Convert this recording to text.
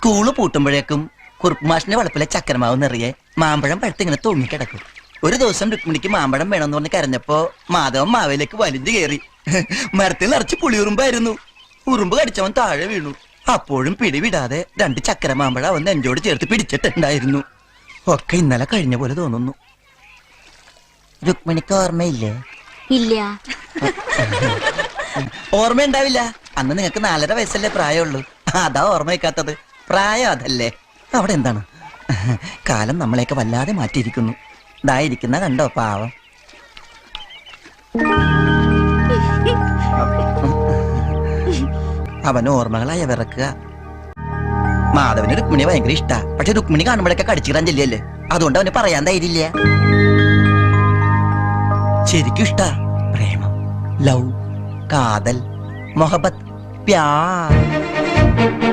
School പൂട്ടുമ്പോഴേക്കും Kurup മാഷിന്റെ വളപ്പിലെ ചക്കരമാവ് നിറയെ മാമ്പഴം പഴുത്തിങ്ങനെ തൂങ്ങിക്കിടക്കും. ഒരു ദിവസം രുക്മിണിക്ക് മാമ്പഴം വേണമെന്ന് പറഞ്ഞ് കരഞ്ഞപ്പോ മാധവൻ മാവേലേക്ക് വലിഞ്ഞു കയറി. മരത്തിൽ നിറച്ച് പുളിയുറുമ്പായിരുന്നു. ഉറുമ്പ് കടിച്ചവൻ താഴെ വീണു. അപ്പോഴും പിടിവിടാതെ 2 ചക്കര മാമ്പഴം അവൻ നെഞ്ചോട് ചേർത്ത് പിടിച്ചിട്ടുണ്ടായിരുന്നു. ഒക്കെ ഇന്നലെ കഴിഞ്ഞ പോലെ തോന്നുന്നു. രുക്മിണിക്ക് ഓർമ്മയില്ലേ? ഇല്ല. ഓർമ്മയുണ്ടാവില്ല. അന്ന് നിങ്ങൾക്ക് 4.5 വയസ്സല്ലേ പ്രായമുള്ളൂ. അതാ ഓർമ്മ വയ്ക്കാത്തത്. പ്രായം അതല്ലേ. അവിടെ എന്താണ്? കാലം നമ്മളെയൊക്കെ വല്ലാതെ മാറ്റിയിരിക്കുന്നു. ഇതായിരിക്കുന്ന കണ്ടോ പാവം. അവന് ഓർമ്മകളായ വിറക്കുക. മാധവന് രുക്മിണി ഭയങ്കര ഇഷ്ടാ. പക്ഷെ രുക്മിണി കാണുമ്പോഴൊക്കെ കടിച്ചിടാൻ ചെല്ലിയല്ലേ. അതുകൊണ്ട് അവന് പറയാൻ ധൈര്യമില്ല. ശരിക്കും ഇഷ്ടാ. പ്രേമം, ലവ്, കാതൽ, മൊഹബത്ത്, പ്യാർ.